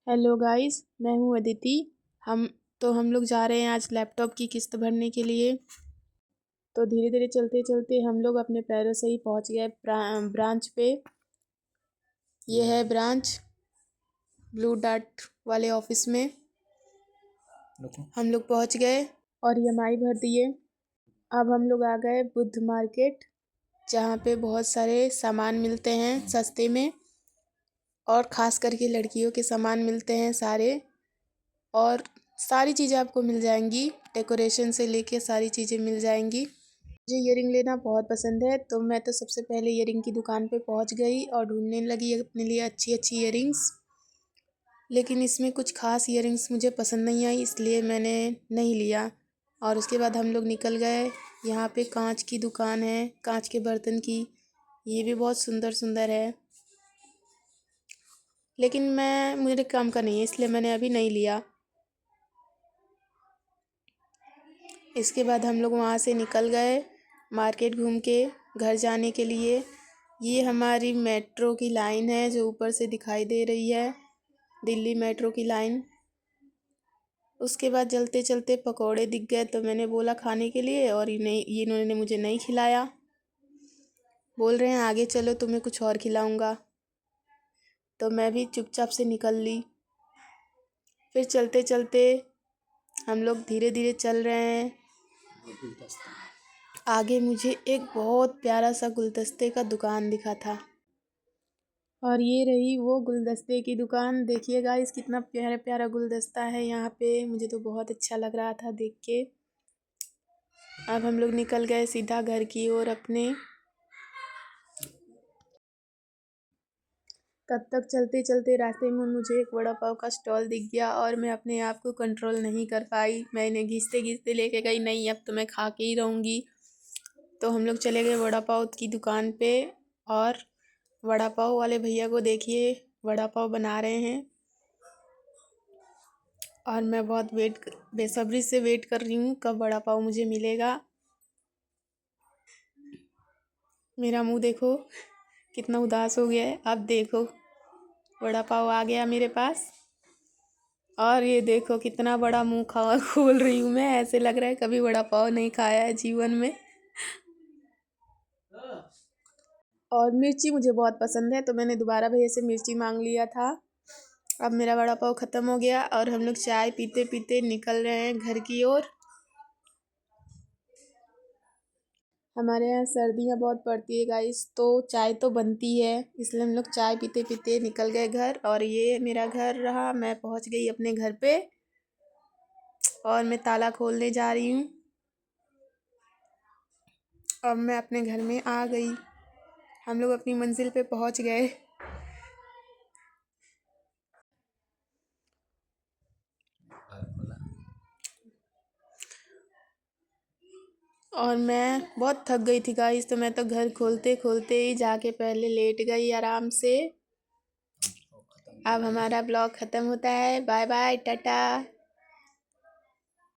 Hello guys, मैं हूँ अदिति। हम लोग जा रहे हैं आज लैपटॉप की किस्त भरने के लिए। तो धीरे धीरे चलते चलते हम लोग अपने पैरों से ही पहुँच गए ब्रांच पे। ये है ब्रांच ब्लू डार्ट वाले ऑफिस में। हम लोग पहुँच गए और EMI भर दिए। अब हम लोग आ गए बुद्ध मार्केट, जहाँ पे बहुत सारे सामान मिलते हैं सस्ते में, और ख़ास करके लड़कियों के सामान मिलते हैं सारे। और सारी चीज़ें आपको मिल जाएंगी, डेकोरेशन से लेके सारी चीज़ें मिल जाएंगी। मुझे ईयरिंग लेना बहुत पसंद है, तो मैं तो सबसे पहले ईयरिंग की दुकान पे पहुंच गई और ढूंढने लगी अपने लिए अच्छी अच्छी ईयरिंग्स। लेकिन इसमें कुछ ख़ास ईयरिंग्स मुझे पसंद नहीं आई, इसलिए मैंने नहीं लिया। और उसके बाद हम लोग निकल गए। यहाँ पे कांच की दुकान है, कांच के बर्तन की। ये भी बहुत सुंदर सुंदर है, लेकिन मेरे काम का नहीं है, इसलिए मैंने अभी नहीं लिया। इसके बाद हम लोग वहाँ से निकल गए मार्केट घूम के घर जाने के लिए। ये हमारी मेट्रो की लाइन है जो ऊपर से दिखाई दे रही है, दिल्ली मेट्रो की लाइन। उसके बाद चलते चलते पकोड़े दिख गए, तो मैंने बोला खाने के लिए, और इन्होंने मुझे नहीं खिलाया। बोल रहे हैं आगे चलो तुम्हें कुछ और खिलाऊंगा, तो मैं भी चुपचाप से निकल ली। फिर चलते चलते हम लोग धीरे धीरे चल रहे हैं। आगे मुझे एक बहुत प्यारा सा गुलदस्ते का दुकान दिखा था, और ये रही वो गुलदस्ते की दुकान। देखिए गाइस, कितना प्यारा प्यारा गुलदस्ता है यहाँ पे। मुझे तो बहुत अच्छा लग रहा था देख के। अब हम लोग निकल गए सीधा घर की ओर अपने। तब तक चलते चलते रास्ते में मुझे एक वड़ा पाव का स्टॉल दिख गया, और मैं अपने आप को कंट्रोल नहीं कर पाई। मैंने घिसते घिसते लेके गई, नहीं अब तो मैं खा के ही रहूँगी। तो हम लोग चले गए वड़ा पाव की दुकान पे, और वड़ा पाव वाले भैया को देखिए वड़ा पाव बना रहे हैं। और मैं बहुत बेसब्री से वेट कर रही हूँ कब वड़ा पाव मुझे मिलेगा। मेरा मुंह देखो कितना उदास हो गया है। अब देखो वड़ा पाव आ गया मेरे पास, और ये देखो कितना बड़ा मुंह खोल रही हूँ मैं। ऐसे लग रहा है कभी वड़ा पाव नहीं खाया है जीवन में। और मिर्ची मुझे बहुत पसंद है, तो मैंने दोबारा भैया से मिर्ची मांग लिया था। अब मेरा वड़ा पाव ख़त्म हो गया, और हम लोग चाय पीते पीते निकल रहे हैं घर की ओर। हमारे यहाँ सर्दियाँ बहुत पड़ती है गाइस, तो चाय तो बनती है, इसलिए हम लोग चाय पीते पीते निकल गए घर। और ये मेरा घर रहा, मैं पहुँच गई अपने घर पे, और मैं ताला खोलने जा रही हूँ। अब मैं अपने घर में आ गई। हम लोग अपनी मंजिल पे पहुँच गए। और मैं बहुत थक गई थी गाइस, तो मैं तो घर खोलते खोलते ही जाके पहले लेट गई आराम से। अब हमारा ब्लॉग ख़त्म होता है। Bye bye, Tata.